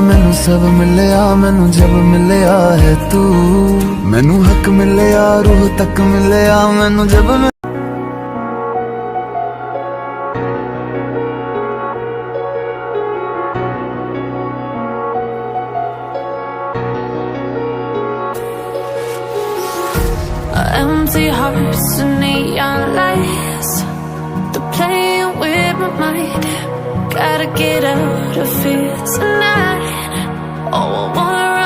मैनू सब मिलया, मैनू जब मिलया है तू, मैनू हक मिलया, रूह तक मिलया, मैनू जब Empty hearts and neon lights, they're playing with my mind. Gotta get out of here tonight. Oh, I wanna